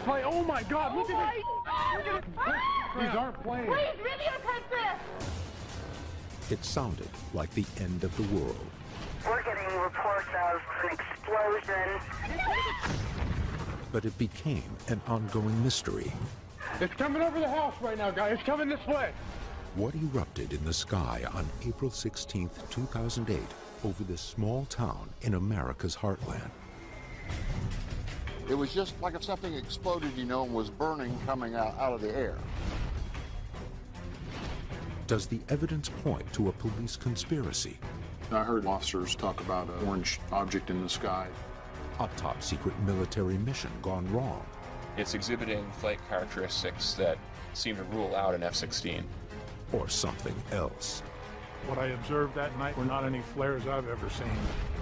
plane. Oh my God! Look at it! Look at it! These aren't planes. Please videotape this! It sounded like the end of the world. We're getting reports of an explosion. But it became an ongoing mystery. It's coming over the house right now, guys. It's coming this way. What erupted in the sky on April 16, 2008, over this small town in America's heartland? It was just like if something exploded, you know, and was burning coming out of the air. Does the evidence point to a police conspiracy? I heard officers talk about an orange object in the sky. A top-secret military mission gone wrong? It's exhibiting flight characteristics that seem to rule out an F-16. Or something else? What I observed that night were not any flares I've ever seen.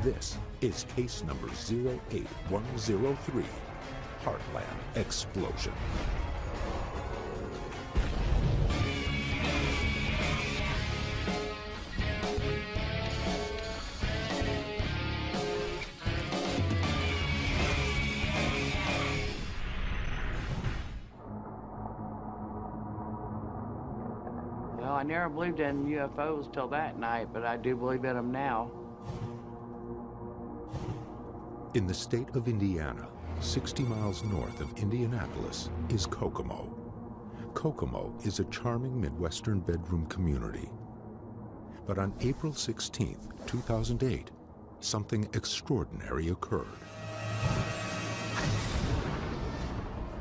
This is case number 08103, Heartland Explosion. Well, I never believed in UFOs till that night, but I do believe in them now. In the state of Indiana, 60 miles north of Indianapolis, is Kokomo. Kokomo is a charming Midwestern bedroom community. But on April 16, 2008, something extraordinary occurred.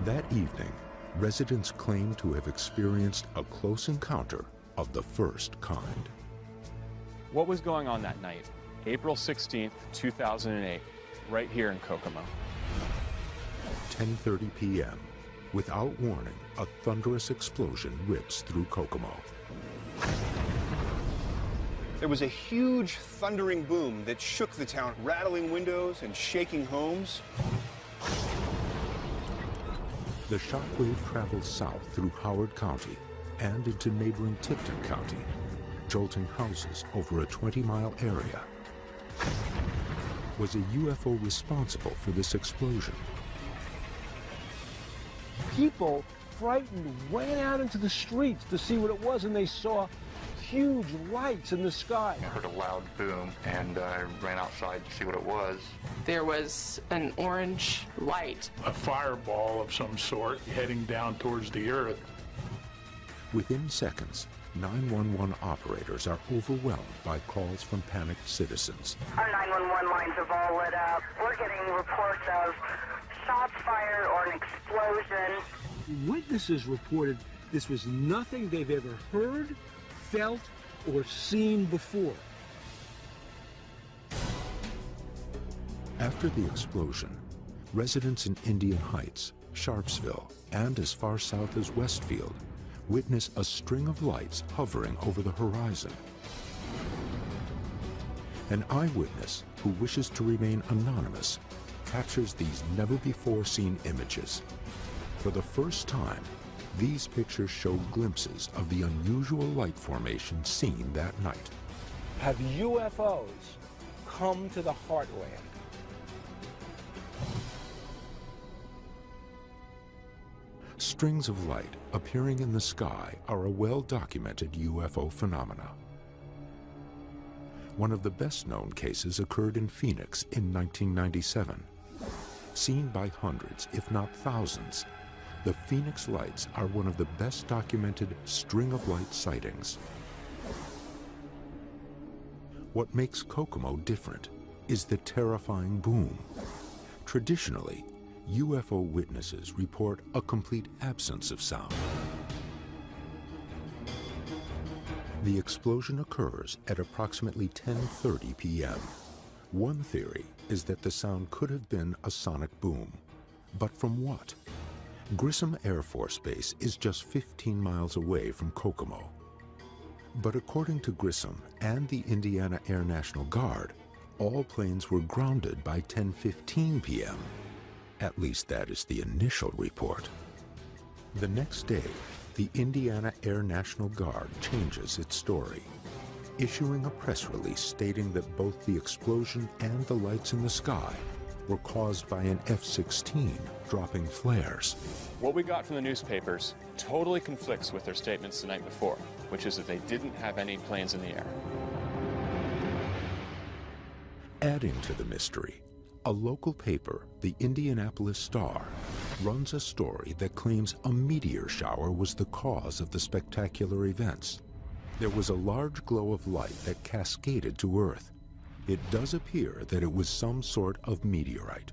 That evening, residents claimed to have experienced a close encounter of the first kind. What was going on that night, April 16th, 2008, right here in Kokomo? 10:30 p.m. Without warning, a thunderous explosion rips through Kokomo. There was a huge thundering boom that shook the town, rattling windows and shaking homes. The shockwave traveled south through Howard County and into neighboring Tipton County, jolting houses over a 20-mile area. Was a UFO responsible for this explosion? People, frightened, ran out into the streets to see what it was, and they saw huge lights in the sky. I heard a loud boom, and I ran outside to see what it was. There was an orange light. A fireball of some sort heading down towards the earth. Within seconds, 911 operators are overwhelmed by calls from panicked citizens. Our 911 lines have all lit up. We're getting reports of shots fired or an explosion. Witnesses reported this was nothing they've ever heard, felt, or seen before. After the explosion, residents in Indian Heights, Sharpsville, and as far south as Westfield witness a string of lights hovering over the horizon. An eyewitness who wishes to remain anonymous captures these never-before-seen images. For the first time, these pictures show glimpses of the unusual light formation seen that night. Have UFOs come to the heartland? Strings of light appearing in the sky are a well-documented UFO phenomena. One of the best-known cases occurred in Phoenix in 1997. Seen by hundreds, if not thousands, the Phoenix lights are one of the best documented string-of-light sightings. What makes Kokomo different is the terrifying boom. Traditionally, UFO witnesses report a complete absence of sound. The explosion occurs at approximately 10:30 p.m. One theory is that the sound could have been a sonic boom. But from what? Grissom Air Force Base is just 15 miles away from Kokomo. But according to Grissom and the Indiana Air National Guard, all planes were grounded by 10:15 p.m. At least that is the initial report. The next day, the Indiana Air National Guard changes its story, issuing a press release stating that both the explosion and the lights in the sky were caused by an F-16 dropping flares. What we got from the newspapers totally conflicts with their statements the night before, which is that they didn't have any planes in the air. Adding to the mystery, a local paper, the Indianapolis Star, runs a story that claims a meteor shower was the cause of the spectacular events. There was a large glow of light that cascaded to Earth. It does appear that it was some sort of meteorite.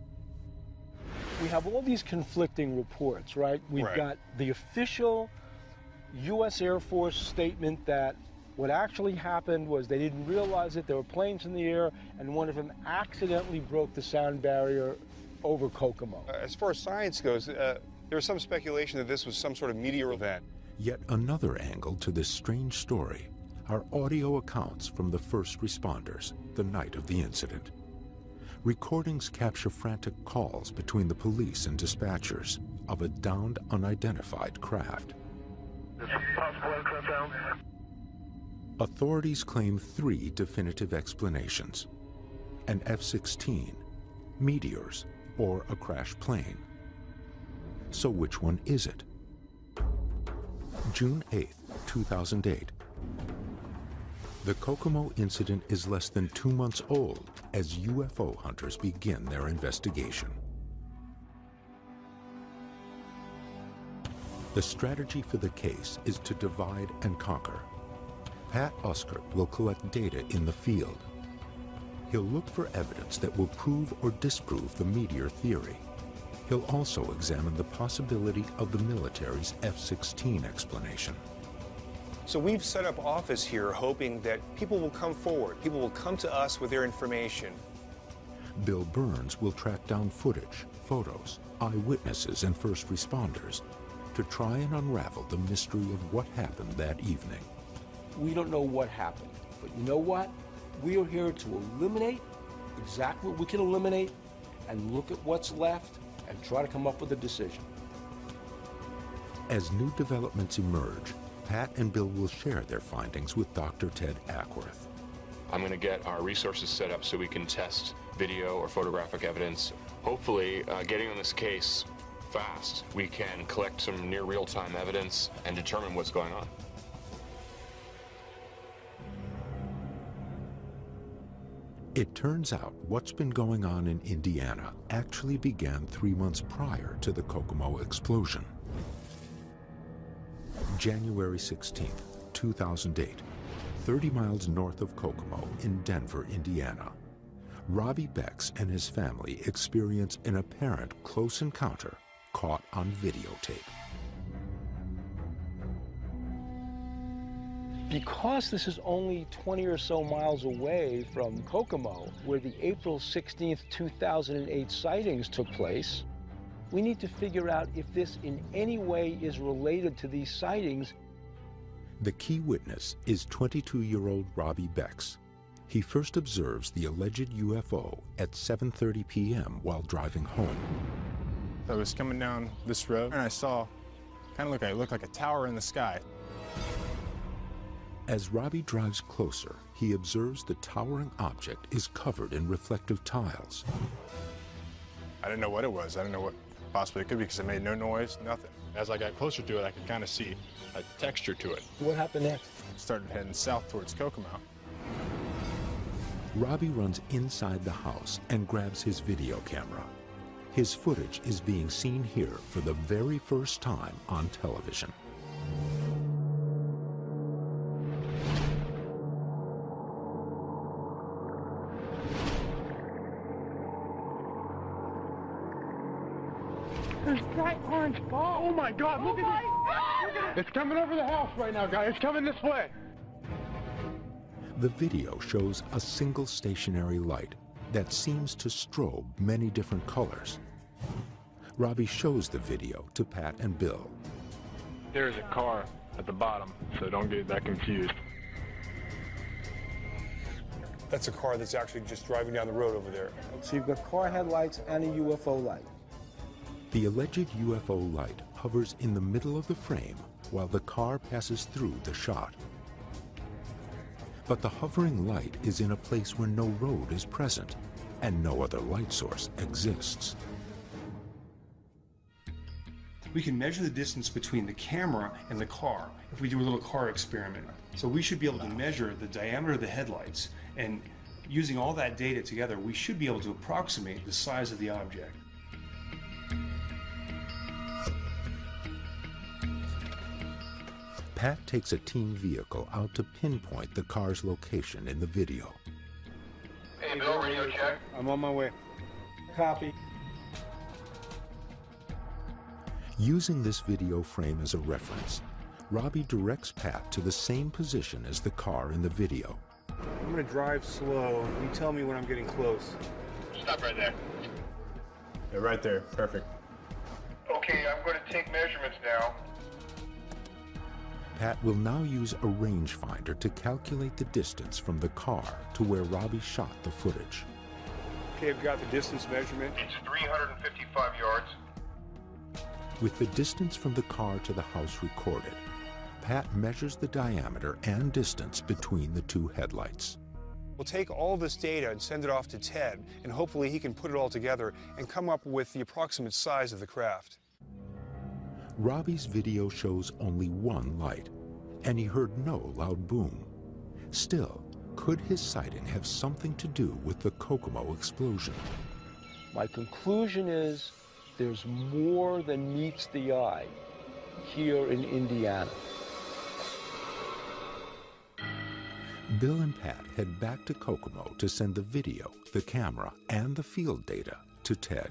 We have all these conflicting reports, right? We've got the official U.S. Air Force statement that what actually happened was they didn't realize it, there were planes in the air, and one of them accidentally broke the sound barrier over Kokomo. As far as science goes, there was some speculation that this was some sort of meteor event. Yet another angle to this strange story are audio accounts from the first responders the night of the incident. Recordings capture frantic calls between the police and dispatchers of a downed, unidentified craft. Possible aircraft down. Authorities claim 3 definitive explanations: an F-16, meteors, or a crashed plane. So which one is it? June 8, 2008. The Kokomo incident is less than 2 months old as UFO hunters begin their investigation. The strategy for the case is to divide and conquer. Pat Uskert will collect data in the field. He'll look for evidence that will prove or disprove the meteor theory. He'll also examine the possibility of the military's F-16 explanation. So we've set up office here hoping that people will come forward. People will come to us with their information. Bill Burns will track down footage, photos, eyewitnesses, and first responders to try and unravel the mystery of what happened that evening. We don't know what happened, but you know what? We are here to eliminate exactly what we can eliminate and look at what's left and try to come up with a decision. As new developments emerge, Pat and Bill will share their findings with Dr. Ted Ackworth. I'm going to get our resources set up so we can test video or photographic evidence. Hopefully, getting on this case fast, we can collect some near real-time evidence and determine what's going on. It turns out what's been going on in Indiana actually began 3 months prior to the Kokomo explosion. January 16, 2008, 30 miles north of Kokomo in Denver, Indiana. Robbie Becks and his family experience an apparent close encounter caught on videotape. Because this is only 20 or so miles away from Kokomo, where the April 16th, 2008 sightings took place, we need to figure out if this in any way is related to these sightings. The key witness is 22-year-old Robbie Becks. He first observes the alleged UFO at 7:30 p.m. while driving home. I was coming down this road and I saw, it looked like a tower in the sky. As Robbie drives closer, he observes the towering object is covered in reflective tiles. I didn't know what it was. I didn't know what possibly it could be because it made no noise, nothing. As I got closer to it, I could kind of see a texture to it. What happened next? Started heading south towards Kokomo. Robbie runs inside the house and grabs his video camera. His footage is being seen here for the very first time on television. There's bright orange ball. Oh my God, look at it. It's coming over the house right now, guys. It's coming this way. The video shows a single stationary light that seems to strobe many different colors. Robbie shows the video to Pat and Bill. There's a car at the bottom, so don't get that confused. That's a car that's actually just driving down the road over there. So you've got car headlights and a UFO light. The alleged UFO light hovers in the middle of the frame while the car passes through the shot. But the hovering light is in a place where no road is present. and no other light source exists. We can measure the distance between the camera and the car if we do a little car experiment. So we should be able to measure the diameter of the headlights, and using all that data together, we should be able to approximate the size of the object. Pat takes a team vehicle out to pinpoint the car's location in the video. Hey, Bill, radio check. I'm on my way. Copy. Using this video frame as a reference, Robbie directs Pat to the same position as the car in the video. I'm gonna drive slow. You tell me when I'm getting close. Stop right there. Yeah, right there. Perfect. Okay, I'm going to take measurements now. Pat will now use a rangefinder to calculate the distance from the car to where Robbie shot the footage. Okay, I've got the distance measurement. It's 355 yards. With the distance from the car to the house recorded, Pat measures the diameter and distance between the two headlights. We'll take all this data and send it off to Ted, and hopefully he can put it all together and come up with the approximate size of the craft. Robbie's video shows only one light, and he heard no loud boom. Still, could his sighting have something to do with the Kokomo explosion? My conclusion is there's more than meets the eye here in Indiana. Bill and Pat head back to Kokomo to send the video, the camera, and the field data to Ted.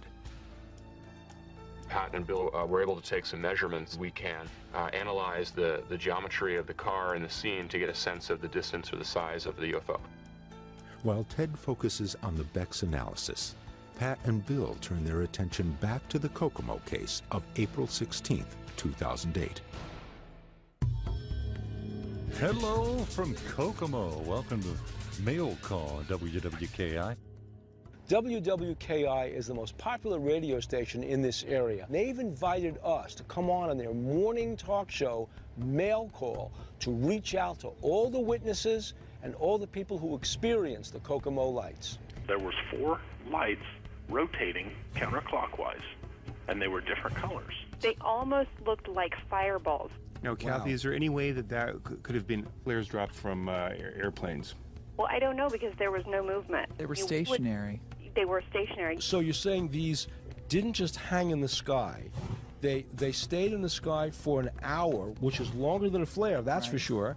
Pat and Bill were able to take some measurements. We can analyze the geometry of the car and the scene to get a sense of the distance or the size of the UFO. While Ted focuses on the Beck's analysis, Pat and Bill turn their attention back to the Kokomo case of April 16, 2008. Hello from Kokomo. Welcome to Mail Call WWKI. WWKI is the most popular radio station in this area. They've invited us to come on their morning talk show, Mail Call, to reach out to all the witnesses and all the people who experienced the Kokomo lights. There was 4 lights rotating counterclockwise, and they were different colors. They almost looked like fireballs. Now, Kathy, is there any way that that could have been flares dropped from airplanes? Well, I don't know because there was no movement. They were stationary. They were stationary. So you're saying these didn't just hang in the sky. They stayed in the sky for an hour, which is longer than a flare, that's for sure.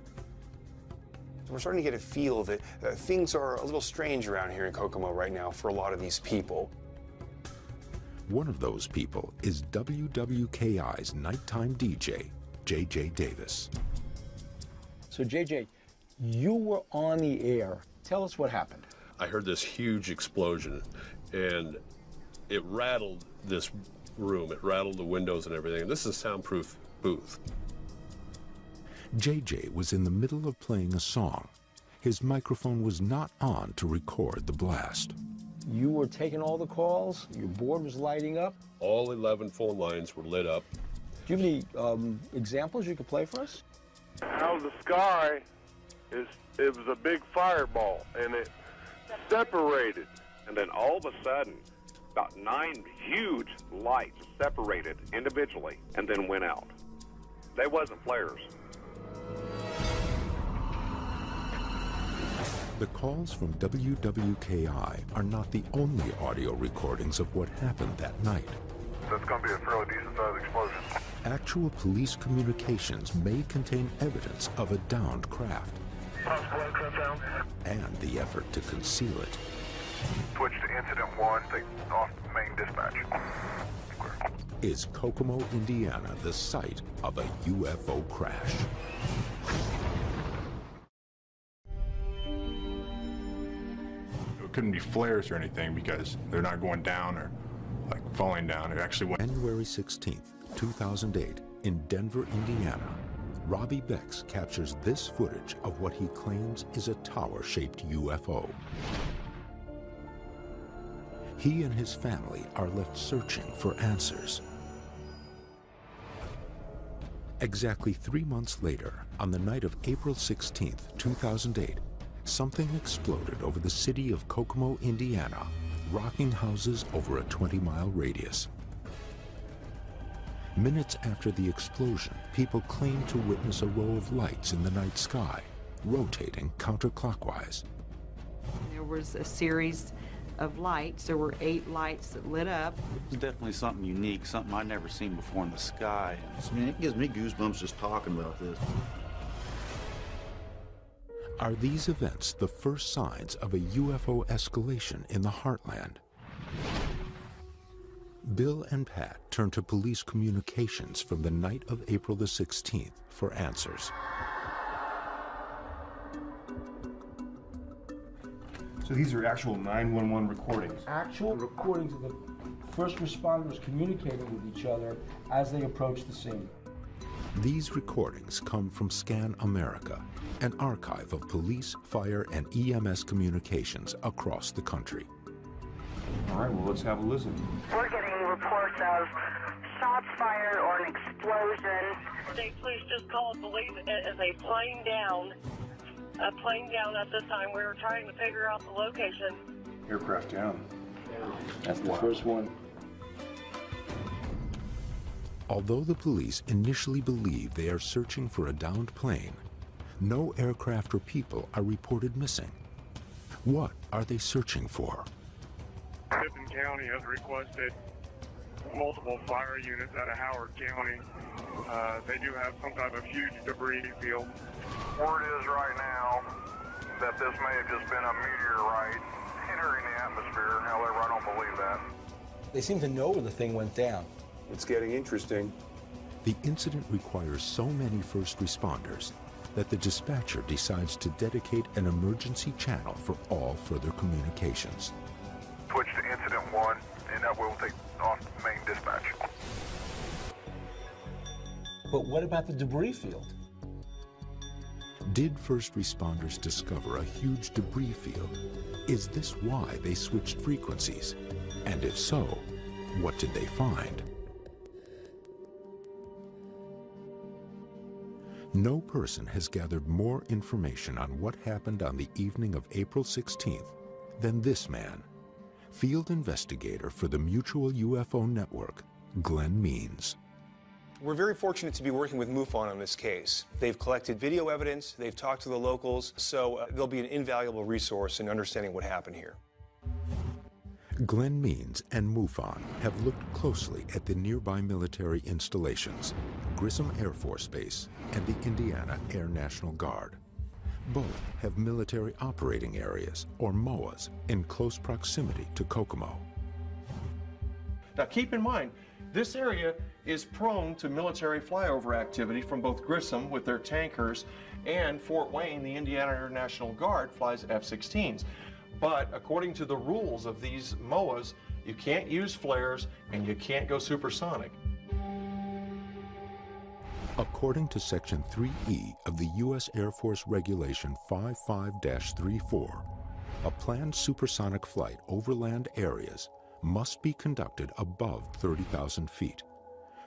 We're starting to get a feel that things are a little strange around here in Kokomo right now for a lot of these people. One of those people is WWKI's nighttime DJ, JJ Davis. So JJ, you were on the air. Tell us what happened. I heard this huge explosion, and it rattled this room. It rattled the windows and everything. And this is a soundproof booth. JJ was in the middle of playing a song. His microphone was not on to record the blast. You were taking all the calls? Your board was lighting up? All 11 phone lines were lit up. Do you have any examples you could play for us? Out of the sky, it was a big fireball, and it separated. And then all of a sudden, about 9 huge lights separated individually and then went out. They wasn't flares. The calls from WWKI are not the only audio recordings of what happened that night. That's going to be a fairly decent-sized explosion. Actual police communications may contain evidence of a downed craft and the effort to conceal it. Switch to incident 1, take off main dispatch. Is Kokomo, Indiana, the site of a UFO crash? It couldn't be flares or anything because they're not going down or like falling down. It actually went. January 16th, 2008, in Denver, Indiana, Robbie Bex captures this footage of what he claims is a tower-shaped UFO. He and his family are left searching for answers. Exactly 3 months later, on the night of April 16th, 2008, something exploded over the city of Kokomo, Indiana, rocking houses over a 20-mile radius. Minutes after the explosion, people claimed to witness a row of lights in the night sky, rotating counterclockwise. There was a series of lights. There were 8 lights that lit up. It's definitely something unique, something I'd never seen before in the sky. I mean, it gives me goosebumps just talking about this. Are these events the first signs of a UFO escalation in the heartland? Bill and Pat turn to police communications from the night of April the 16th for answers. So these are actual 911 recordings. Actual recordings of the first responders communicating with each other as they approach the scene. These recordings come from Scan America, an archive of police, fire, and EMS communications across the country. All right, well, let's have a listen. We're getting reports of shots fired or an explosion. Say, please just call police as a plane down. A plane down at this time. We were trying to figure out the location. Aircraft down. That's the first one. Although the police initially believe they are searching for a downed plane, no aircraft or people are reported missing. What are they searching for? Tippin County has requested multiple fire units out of Howard County. They do have some type of huge debris field. Word is right now that this may have just been a meteorite entering the atmosphere. However, I don't believe that. They seem to know where the thing went down. It's getting interesting. The incident requires so many first responders that the dispatcher decides to dedicate an emergency channel for all further communications. Switch to incident 1, and that will take off main dispatch. But what about the debris field? Did first responders discover a huge debris field? Is this why they switched frequencies? And if so, what did they find? No person has gathered more information on what happened on the evening of April 16th than this man, field investigator for the Mutual UFO Network, Glenn Means. We're very fortunate to be working with MUFON on this case. They've collected video evidence, they've talked to the locals, so they'll be an invaluable resource in understanding what happened here. Glenn Means and MUFON have looked closely at the nearby military installations, Grissom Air Force Base and the Indiana Air National Guard. Both have military operating areas, or MOAs, in close proximity to Kokomo. Now keep in mind, this area is prone to military flyover activity from both Grissom with their tankers and Fort Wayne, the Indiana Air National Guard flies F-16s. But according to the rules of these MOAs, you can't use flares and you can't go supersonic. According to Section 3E of the U.S. Air Force Regulation 55-34, a planned supersonic flight over land areas must be conducted above 30,000 feet.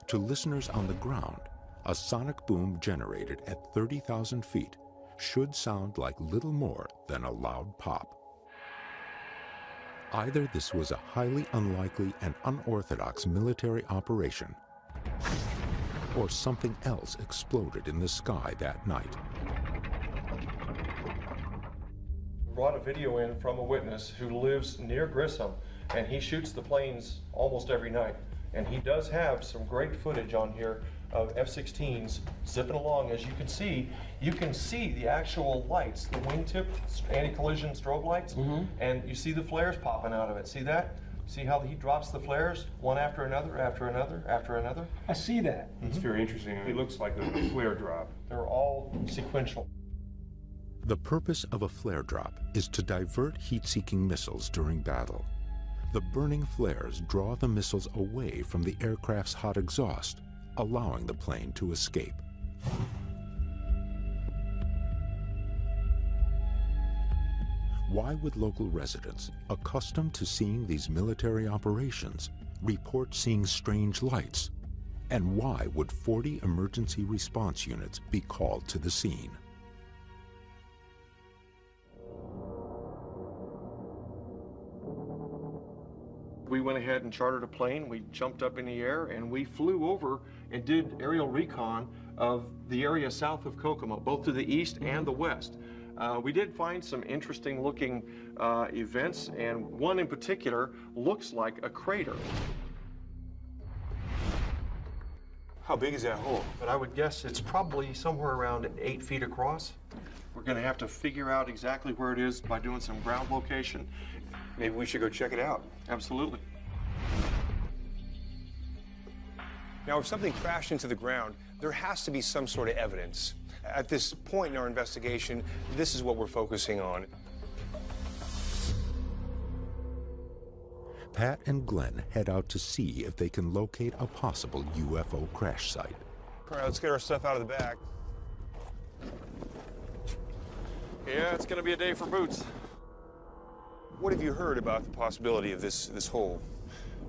To listeners on the ground, a sonic boom generated at 30,000 feet should sound like little more than a loud pop. Either this was a highly unlikely and unorthodox military operation, or something else exploded in the sky that night. We brought a video in from a witness who lives near Grissom, and he shoots the planes almost every night. And he does have some great footage on here of F-16s zipping along. As you can see the actual lights, the wingtip anti-collision strobe lights, and you see the flares popping out of it. See that? See how he drops the flares one after another, after another, after another? I see that. It's very interesting. It looks like a flare drop. They're all sequential. The purpose of a flare drop is to divert heat-seeking missiles during battle. The burning flares draw the missiles away from the aircraft's hot exhaust, allowing the plane to escape. Why would local residents, accustomed to seeing these military operations, report seeing strange lights? And why would 40 emergency response units be called to the scene? We went ahead and chartered a plane, we jumped up in the air, and we flew over and did aerial recon of the area south of Kokomo, both to the east and the west. We did find some interesting looking events, and one in particular looks like a crater. How big is that hole? But I would guess it's probably somewhere around 8 feet across. We're going to have to figure out exactly where it is by doing some ground location. Maybe we should go check it out. Absolutely. Now, if something crashed into the ground, there has to be some sort of evidence. At this point in our investigation, this is what we're focusing on. Pat and Glenn head out to see if they can locate a possible UFO crash site. All right, let's get our stuff out of the back. Yeah, it's going to be a day for boots. What have you heard about the possibility of this hole?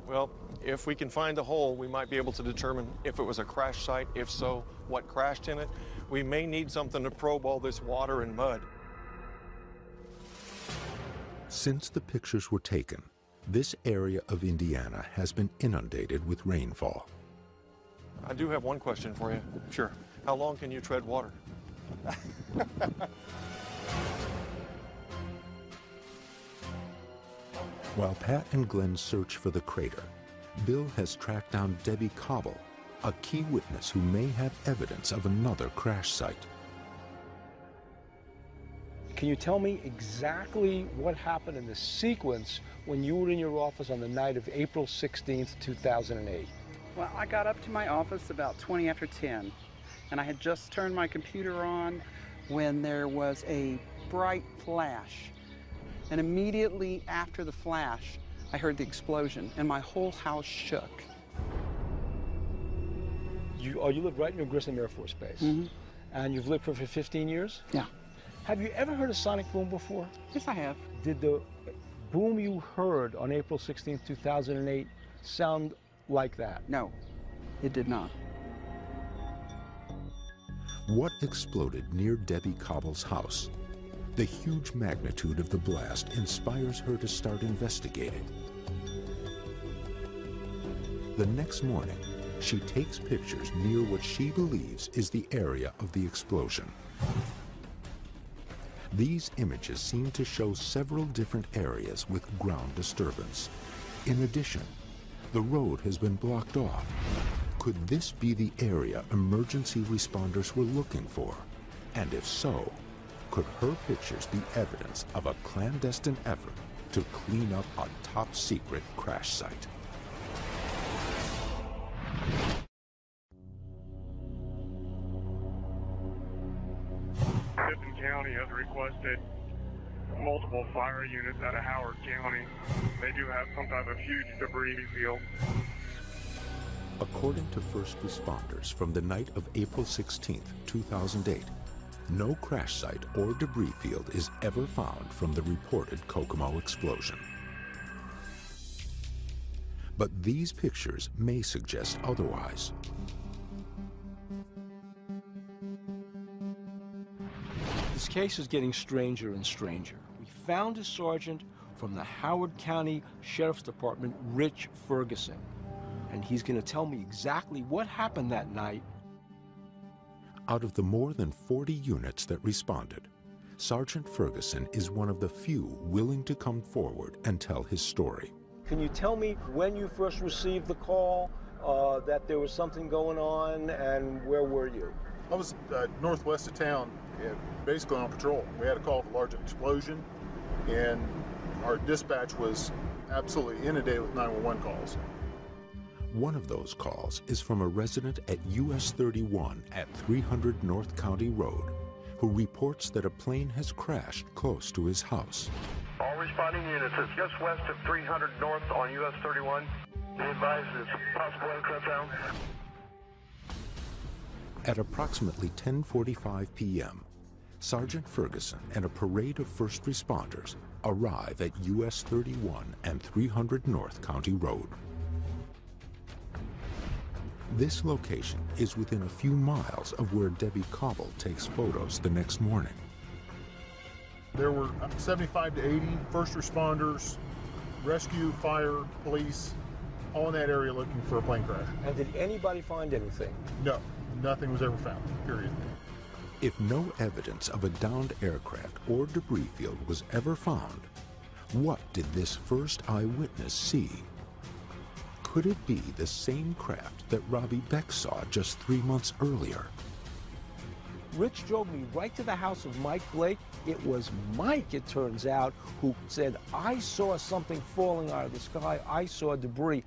Well, if we can find the hole, we might be able to determine if it was a crash site. If so, what crashed in it. We may need something to probe all this water and mud. Since the pictures were taken, this area of Indiana has been inundated with rainfall. I do have one question for you. Sure. How long can you tread water? While Pat and Glenn search for the crater, Bill has tracked down Debbie Cobble, a key witness who may have evidence of another crash site. Can you tell me exactly what happened in the sequence when you were in your office on the night of April 16th, 2008? Well, I got up to my office about 20 after 10, and I had just turned my computer on when there was a bright flash. And immediately after the flash, I heard the explosion, and my whole house shook. You live right near Grissom Air Force Base, and you've lived for 15 years? Yeah. Have you ever heard a sonic boom before? Yes, I have. Did the boom you heard on April 16, 2008 sound like that? No, it did not. What exploded near Debbie Cobble's house? The huge magnitude of the blast inspires her to start investigating. The next morning, she takes pictures near what she believes is the area of the explosion. These images seem to show several different areas with ground disturbance. In addition, the road has been blocked off. Could this be the area emergency responders were looking for? And if so, could her pictures be evidence of a clandestine effort to clean up a top-secret crash site? Tippin County has requested multiple fire units out of Howard County. They do have some type of huge debris field. According to first responders from the night of April 16, 2008, no crash site or debris field is ever found from the reported Kokomo explosion. But these pictures may suggest otherwise. This case is getting stranger and stranger. We found a sergeant from the Howard County Sheriff's Department, Rich Ferguson, and he's going to tell me exactly what happened that night. Out of the more than 40 units that responded, Sergeant Ferguson is one of the few willing to come forward and tell his story. Can you tell me when you first received the call that there was something going on, and where were you? I was northwest of town, basically on patrol. We had a call of a large explosion, and our dispatch was absolutely inundated with 911 calls. One of those calls is from a resident at US 31 at 300 North County Road, who reports that a plane has crashed close to his house. All responding units, it's just west of 300 North on US 31. Be advised it's possible aircraft down. At approximately 10:45 p.m., Sergeant Ferguson and a parade of first responders arrive at US 31 and 300 North County Road. This location is within a few miles of where Debbie Cobble takes photos the next morning. There were 75 to 80 first responders, rescue, fire, police, all in that area looking for a plane crash. And did anybody find anything? No, nothing was ever found, period. If no evidence of a downed aircraft or debris field was ever found, what did this first eyewitness see? Could it be the same craft that Robbie Beck saw just 3 months earlier? Rich drove me right to the house of Mike Blake. It was Mike, it turns out, who said, I saw something falling out of the sky. I saw debris.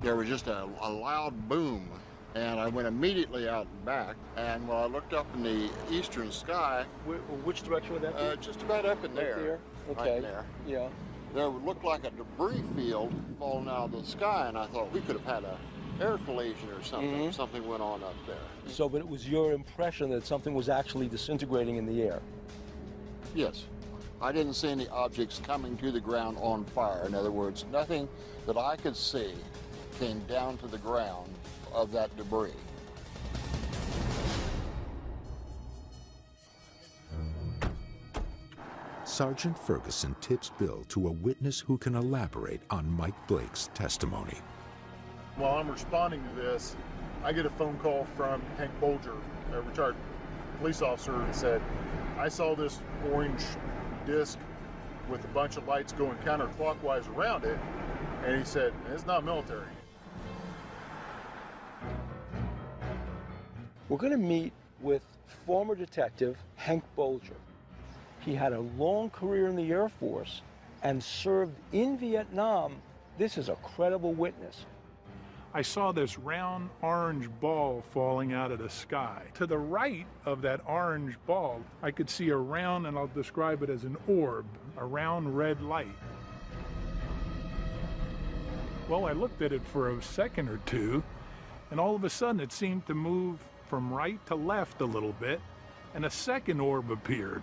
There was just a loud boom, and I went immediately out and back. And when I looked up in the eastern sky... Which direction would that be? Just about up in there. Right there? Okay. Right there. Yeah. There looked like a debris field falling out of the sky, and I thought we could have had a air collision or something. Mm-hmm. Something went on up there. So, but it was your impression that something was actually disintegrating in the air? Yes. I didn't see any objects coming to the ground on fire. In other words, nothing that I could see came down to the ground of that debris. Sergeant Ferguson tips Bill to a witness who can elaborate on Mike Blake's testimony. While I'm responding to this, I get a phone call from Hank Bolger, a retired police officer, and said, I saw this orange disc with a bunch of lights going counterclockwise around it, and he said, it's not military. We're going to meet with former detective Hank Bolger. He had a long career in the Air Force and served in Vietnam. This is a credible witness. I saw this round orange ball falling out of the sky. To the right of that orange ball, I could see a round, and I'll describe it as an orb, a round red light. Well, I looked at it for a second or two, and all of a sudden it seemed to move from right to left a little bit, and a second orb appeared.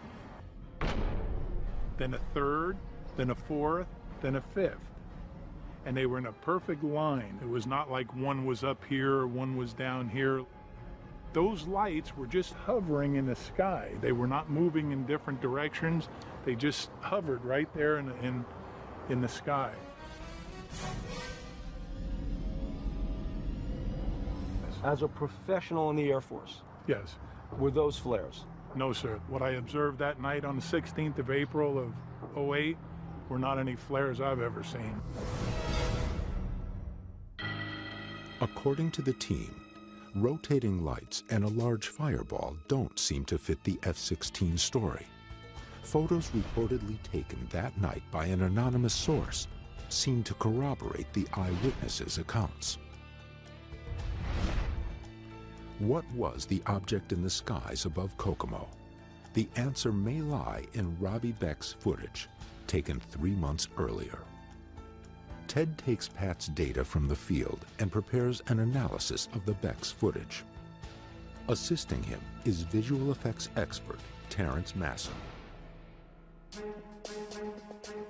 Then a third, then a fourth, then a fifth. And they were in a perfect line. It was not like one was up here, one was down here. Those lights were just hovering in the sky. They were not moving in different directions. They just hovered right there in the sky. As a professional in the Air Force? Yes. Were those flares? No, sir. What I observed that night on the 16th of April of '08 were not any flares I've ever seen. According to the team, rotating lights and a large fireball don't seem to fit the F-16 story. Photos reportedly taken that night by an anonymous source seem to corroborate the eyewitnesses' accounts. What was the object in the skies above Kokomo? The answer may lie in Robbie Beck's footage, taken 3 months earlier. Ted takes Pat's data from the field and prepares an analysis of the Beck's footage. Assisting him is visual effects expert Terrence Masson.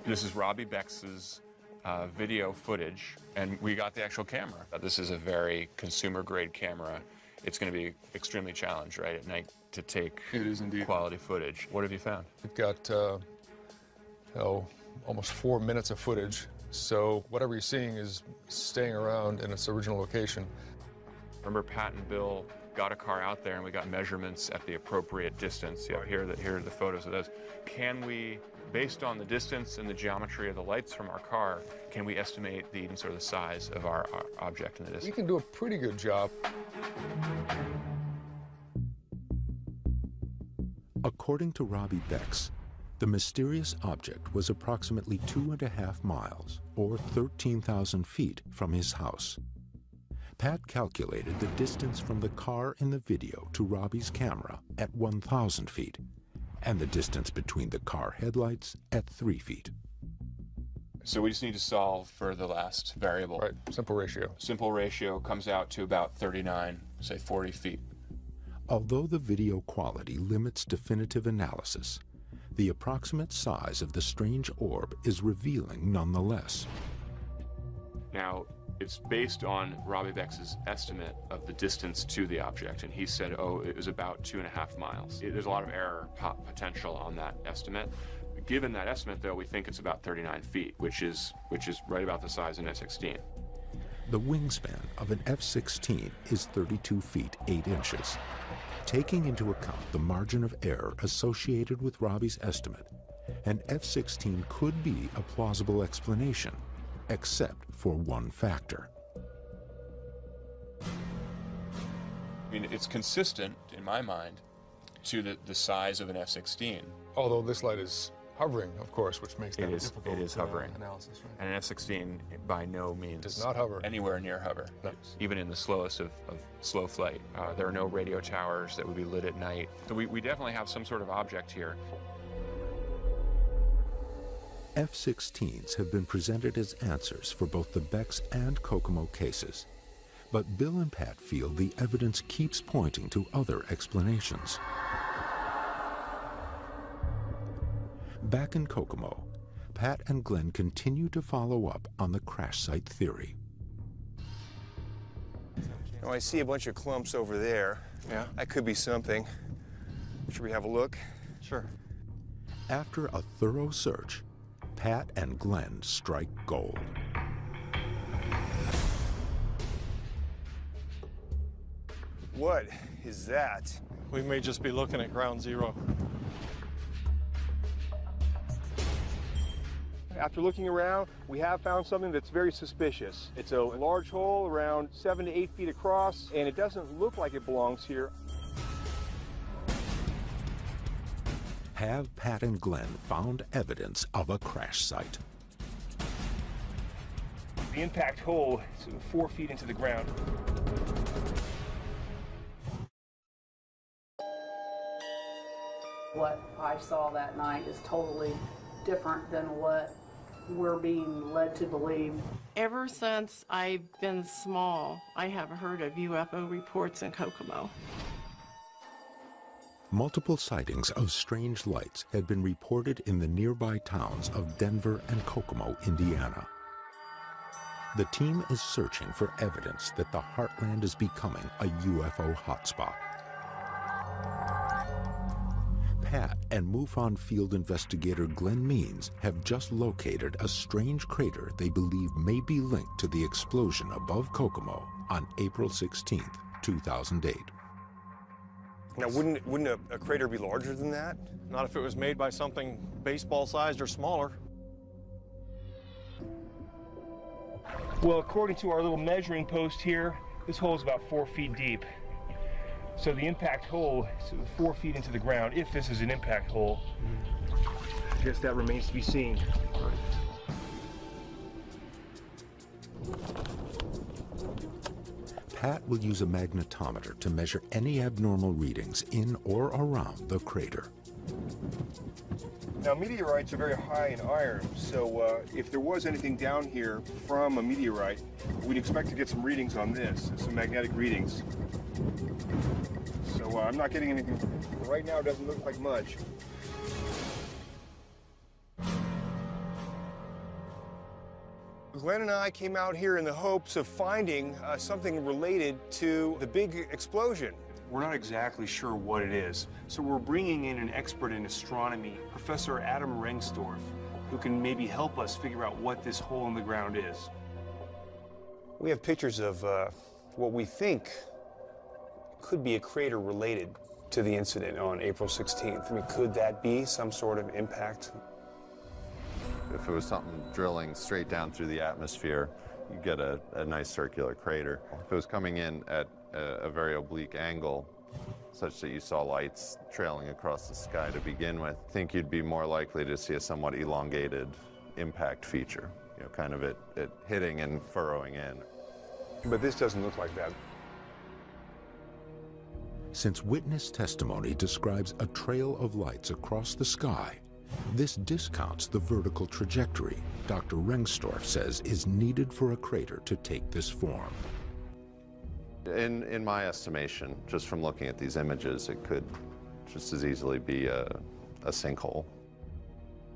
This is Robbie Beck's video footage, and we got the actual camera. This is a very consumer-grade camera. It's going to be extremely challenged, right, at night to take quality footage. What have you found? We've got, almost 4 minutes of footage. So whatever you're seeing is staying around in its original location. Remember, Pat and Bill got a car out there and we got measurements at the appropriate distance. Yeah, here are the photos of those. Can we, based on the distance and the geometry of the lights from our car, can we estimate the sort of the size of our object in the distance? We can do a pretty good job. According to Robbie Beck's, the mysterious object was approximately 2.5 miles, or 13,000 feet, from his house. Pat calculated the distance from the car in the video to Robbie's camera at 1,000 feet, and the distance between the car headlights at 3 feet. So we just need to solve for the last variable. Right, simple ratio. Simple ratio comes out to about 39, say 40 feet. Although the video quality limits definitive analysis, the approximate size of the strange orb is revealing nonetheless. Now, it's based on Robbie Beck's estimate of the distance to the object, and he said, oh, it was about 2.5 miles. There's a lot of error potential on that estimate. Given that estimate, though, we think it's about 39 feet, which is right about the size of an F-16. The wingspan of an F-16 is 32 feet 8 inches. Taking into account the margin of error associated with Robbie's estimate, an F-16 could be a plausible explanation, except for one factor. I mean, it's consistent, in my mind, to the size of an F-16. Although this light is hovering, of course, which makes that difficult. It is hovering. Analysis, right? And an F-16 by no means does not hover. Anywhere near hover. No. Even in the slowest of slow flight. There are no radio towers that would be lit at night. So we definitely have some sort of object here. F-16s have been presented as answers for both the Bex and Kokomo cases. But Bill and Pat feel the evidence keeps pointing to other explanations. Back in Kokomo, Pat and Glenn continue to follow up on the crash site theory. Now I see a bunch of clumps over there. Yeah. That could be something. Should we have a look? Sure. After a thorough search, Pat and Glenn strike gold. What is that? We may just be looking at ground zero. After looking around, we have found something that's very suspicious. It's a large hole around 7 to 8 feet across, and it doesn't look like it belongs here. Have Pat and Glenn found evidence of a crash site? The impact hole is 4 feet into the ground. What I saw that night is totally different than what we're being led to believe. Ever since I've been small, I have heard of UFO reports in Kokomo. Multiple sightings of strange lights had been reported in the nearby towns of Denver and Kokomo, Indiana. The team is searching for evidence that the heartland is becoming a UFO hotspot. Pat and MUFON field investigator Glenn Means have just located a strange crater they believe may be linked to the explosion above Kokomo on April 16, 2008. Now, wouldn't a crater be larger than that? Not if it was made by something baseball-sized or smaller. Well, according to our little measuring post here, this hole is about 4 feet deep. So the impact hole is 4 feet into the ground, if this is an impact hole. I guess that remains to be seen. Pat will use a magnetometer to measure any abnormal readings in or around the crater. Now, meteorites are very high in iron, so if there was anything down here from a meteorite, we'd expect to get some readings on this, some magnetic readings. So I'm not getting anything. Right now, it doesn't look like much. Glenn and I came out here in the hopes of finding something related to the big explosion. We're not exactly sure what it is, so we're bringing in an expert in astronomy, Professor Adam Rengstorff, who can maybe help us figure out what this hole in the ground is. We have pictures of what we think could be a crater related to the incident on April 16th. I mean, could that be some sort of impact? If it was something drilling straight down through the atmosphere, you get a nice circular crater. If it was coming in at a very oblique angle, such that you saw lights trailing across the sky to begin with, I think you'd be more likely to see a somewhat elongated impact feature, you know, kind of it hitting and furrowing in. But this doesn't look like that. Since witness testimony describes a trail of lights across the sky, this discounts the vertical trajectory Dr. Rengstorff says is needed for a crater to take this form. In my estimation, just from looking at these images, it could just as easily be a sinkhole.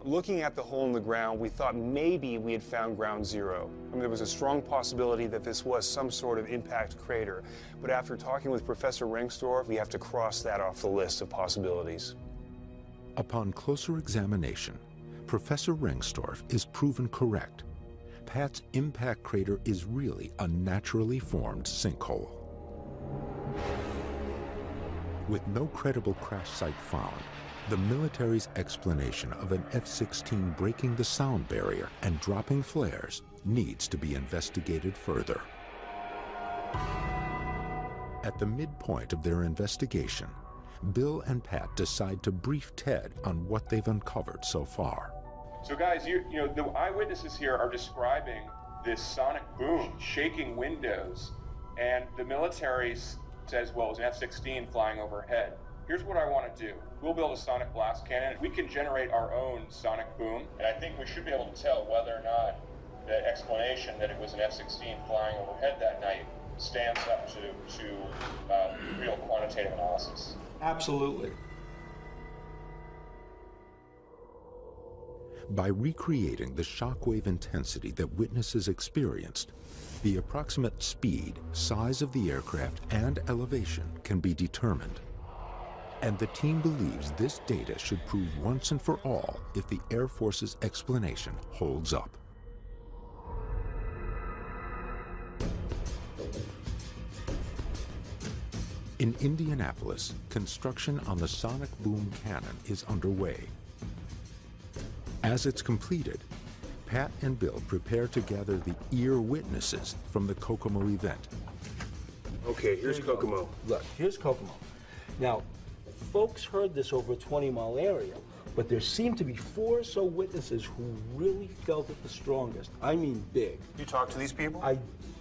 Looking at the hole in the ground, we thought maybe we had found ground zero. I mean, there was a strong possibility that this was some sort of impact crater. But after talking with Professor Rengstorff, we have to cross that off the list of possibilities. Upon closer examination, Professor Rengstorff is proven correct. Pat's impact crater is really a naturally formed sinkhole. With no credible crash site found, the military's explanation of an F-16 breaking the sound barrier and dropping flares needs to be investigated further. At the midpoint of their investigation, Bill and Pat decide to brief Ted on what they've uncovered so far. So guys, you know, the eyewitnesses here are describing this sonic boom, shaking windows, and the military says, well, it was an F-16 flying overhead. Here's what I want to do. We'll build a sonic blast cannon. We can generate our own sonic boom, and I think we should be able to tell whether or not the explanation that it was an F-16 flying overhead that night stands up to real quantitative analysis. Absolutely. By recreating the shockwave intensity that witnesses experienced, the approximate speed, size of the aircraft, and elevation can be determined. And the team believes this data should prove once and for all if the Air Force's explanation holds up. In Indianapolis, construction on the sonic boom cannon is underway. As it's completed, Pat and Bill prepare to gather the ear witnesses from the Kokomo event. Okay, here's Kokomo. Look, here's Kokomo. Now, folks heard this over a 20-mile area, but there seemed to be 4 or so witnesses who really felt it the strongest. I mean big. You talked to these people? I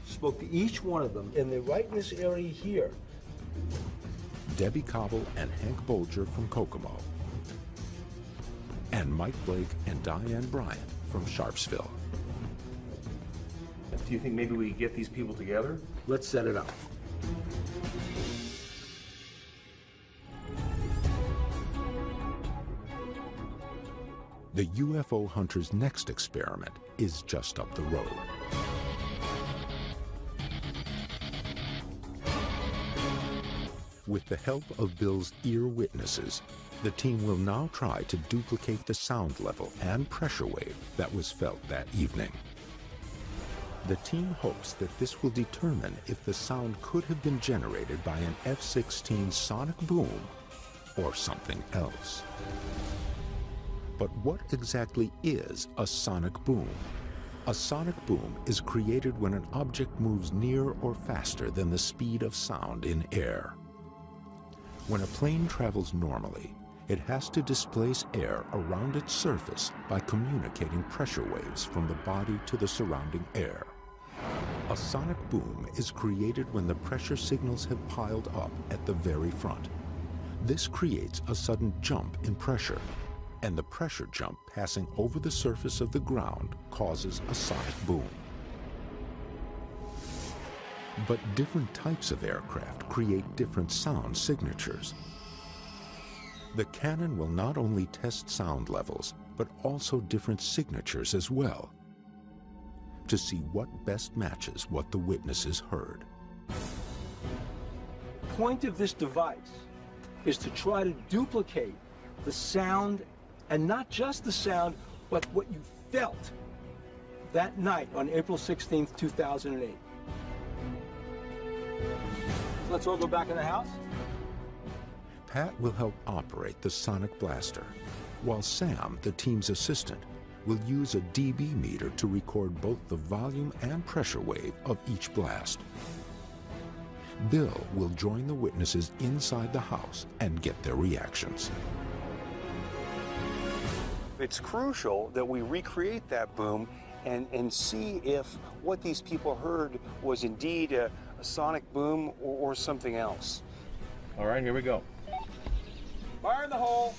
spoke to each one of them, and they're right in this area here. Debbie Cobble and Hank Bolger from Kokomo, and Mike Blake and Diane Bryant from Sharpsville. Do you think maybe we get these people together? Let's set it up. The UFO Hunters' next experiment is just up the road. With the help of Bill's ear witnesses, the team will now try to duplicate the sound level and pressure wave that was felt that evening. The team hopes that this will determine if the sound could have been generated by an F-16 sonic boom or something else. But what exactly is a sonic boom? A sonic boom is created when an object moves near or faster than the speed of sound in air. When a plane travels normally, it has to displace air around its surface by communicating pressure waves from the body to the surrounding air. A sonic boom is created when the pressure signals have piled up at the very front. This creates a sudden jump in pressure, and the pressure jump passing over the surface of the ground causes a sonic boom. But different types of aircraft create different sound signatures. The cannon will not only test sound levels, but also different signatures as well, to see what best matches what the witnesses heard. The point of this device is to try to duplicate the sound, and not just the sound, but what you felt that night on April 16th, 2008. Let's all go back in the house. Pat will help operate the sonic blaster, while Sam, the team's assistant, will use a dB meter to record both the volume and pressure wave of each blast. Bill will join the witnesses inside the house and get their reactions. It's crucial that we recreate that boom and see if what these people heard was indeed a sonic boom or something else. All right, here we go. Fire in the hole!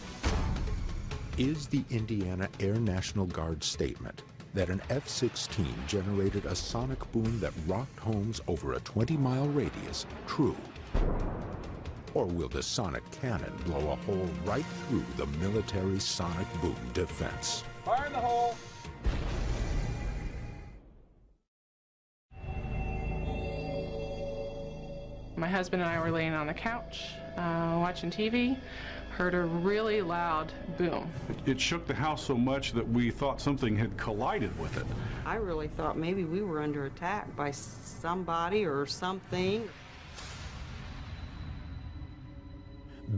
Is the Indiana Air National Guard statement that an F-16 generated a sonic boom that rocked homes over a 20-mile radius true? Or will the sonic cannon blow a hole right through the military's sonic boom defense? Fire in the hole! My husband and I were laying on the couch watching TV heard a really loud boom. It shook the house so much that we thought something had collided with it. I really thought maybe we were under attack by somebody or something.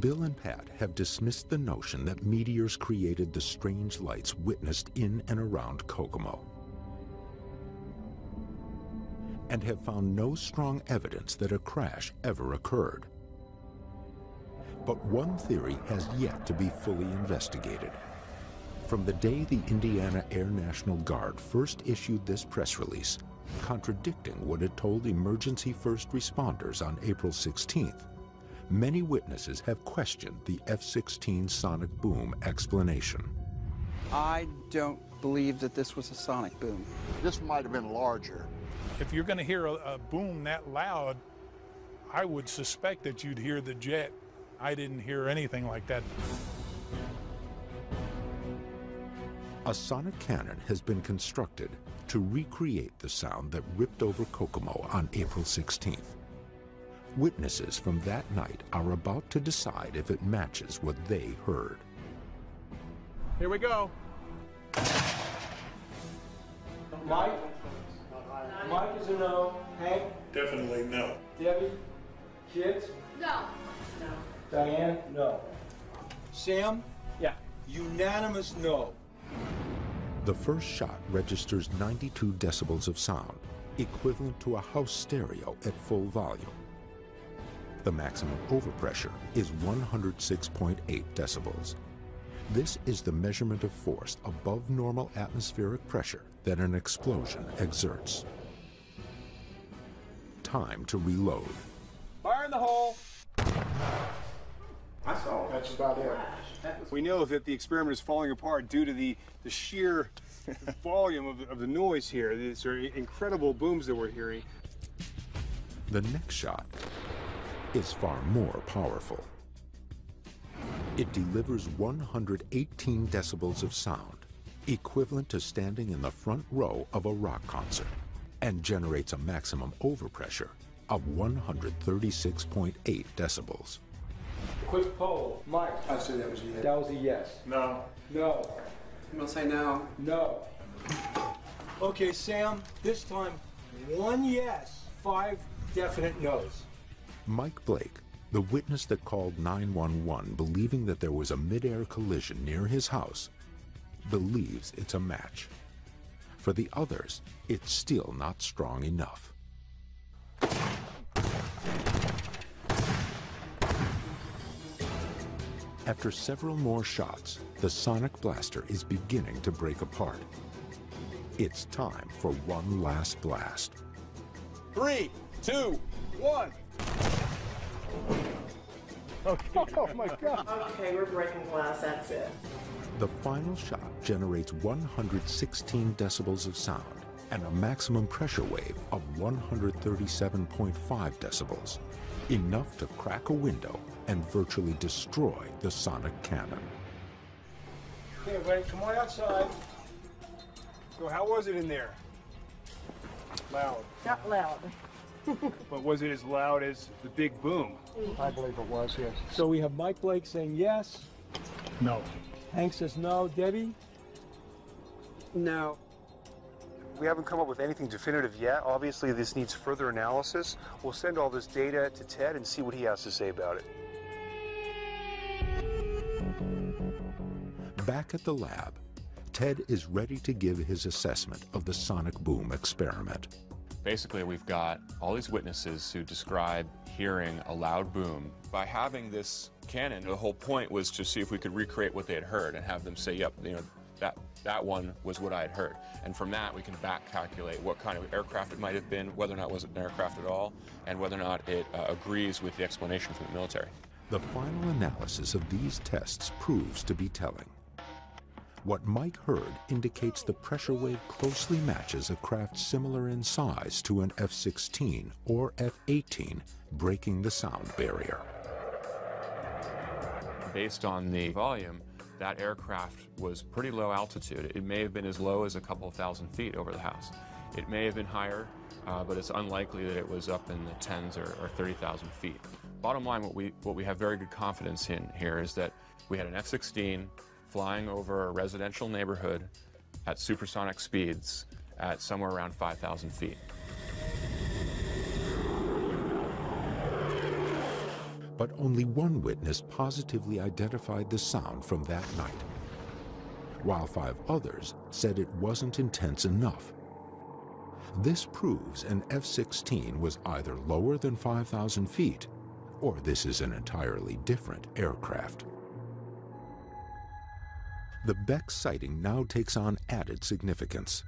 Bill and Pat have dismissed the notion that meteors created the strange lights witnessed in and around Kokomo, and have found no strong evidence that a crash ever occurred. But one theory has yet to be fully investigated. From the day the Indiana Air National Guard first issued this press release, contradicting what it told emergency first responders on April 16th, many witnesses have questioned the F-16 sonic boom explanation. I don't believe that this was a sonic boom. This might have been larger. If you're going to hear a boom that loud, I would suspect that you'd hear the jet. I didn't hear anything like that. A sonic cannon has been constructed to recreate the sound that ripped over Kokomo on April 16th. Witnesses from that night are about to decide if it matches what they heard. Here we go. Mike? Mike is a no. Hank? Definitely no. Debbie? Kids? No. No. Diane? No. Sam? Yeah. Unanimous no. The first shot registers 92 decibels of sound, equivalent to a house stereo at full volume. The maximum overpressure is 106.8 decibels. This is the measurement of force above normal atmospheric pressure that an explosion exerts. Time to reload. Fire in the hole. I saw it. That's about it. We know that the experiment is falling apart due to the sheer volume of the noise here. These are incredible booms that we're hearing. The next shot is far more powerful. It delivers 118 decibels of sound, equivalent to standing in the front row of a rock concert, and generates a maximum overpressure of 136.8 decibels. Quick poll. Mike? I'd say that was a yes. That was a yes. No. No. I'm gonna say no. No. Okay, Sam, this time 1 yes, 5 definite no's. Mike Blake, the witness that called 911 believing that there was a mid-air collision near his house, believes it's a match. For the others, it's still not strong enough. After several more shots, the sonic blaster is beginning to break apart. It's time for one last blast. 3, 2, 1. Okay. Oh my God. Okay, we're breaking glass, that's it. The final shot generates 116 decibels of sound and a maximum pressure wave of 137.5 decibels, enough to crack a window and virtually destroy the sonic cannon. Okay, everybody, come on outside. So how was it in there? Loud. Not loud. But was it as loud as the big boom? I believe it was, yes. So we have Mike Blake saying yes. No. Hank says no. Debbie? No. We haven't come up with anything definitive yet. Obviously, this needs further analysis. We'll send all this data to Ted and see what he has to say about it. Back at the lab, Ted is ready to give his assessment of the sonic boom experiment. Basically, we've got all these witnesses who describe hearing a loud boom. By having this cannon, the whole point was to see if we could recreate what they had heard and have them say, yep, you know, that one was what I had heard. And from that, we can back calculate what kind of aircraft it might have been, whether or not it was an aircraft at all, and whether or not it agrees with the explanation from the military. The final analysis of these tests proves to be telling. What Mike heard indicates the pressure wave closely matches a craft similar in size to an F-16 or F-18, breaking the sound barrier. Based on the volume, that aircraft was pretty low altitude. It may have been as low as a couple of thousand feet over the house. It may have been higher, but it's unlikely that it was up in the tens or 30,000 feet. Bottom line, what we have very good confidence in here is that we had an F-16 flying over a residential neighborhood at supersonic speeds at somewhere around 5,000 feet. But only one witness positively identified the sound from that night, while 5 others said it wasn't intense enough. This proves an F-16 was either lower than 5,000 feet, or this is an entirely different aircraft. The Beck sighting now takes on added significance.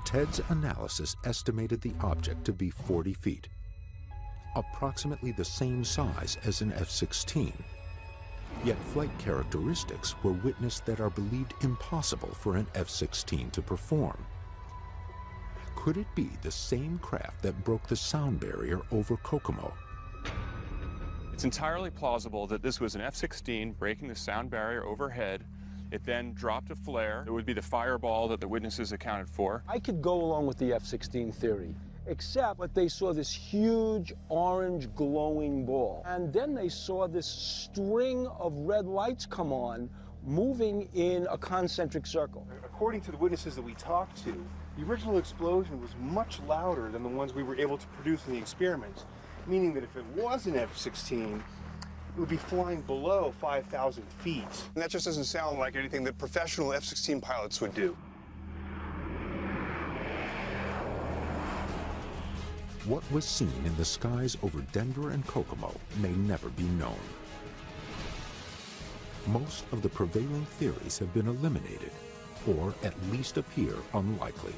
Ted's analysis estimated the object to be 40 feet, approximately the same size as an F-16. Yet flight characteristics were witnessed that are believed impossible for an F-16 to perform. Could it be the same craft that broke the sound barrier over Kokomo? It's entirely plausible that this was an F-16 breaking the sound barrier overhead. It then dropped a flare. It would be the fireball that the witnesses accounted for. I could go along with the F-16 theory, except that they saw this huge orange glowing ball. And then they saw this string of red lights come on, moving in a concentric circle. According to the witnesses that we talked to, the original explosion was much louder than the ones we were able to produce in the experiments, meaning that if it was an F-16, it would be flying below 5,000 feet. And that just doesn't sound like anything that professional F-16 pilots would do. What was seen in the skies over Denver and Kokomo may never be known. Most of the prevailing theories have been eliminated, or at least appear unlikely.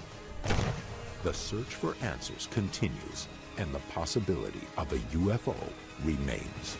The search for answers continues, and the possibility of a UFO remains.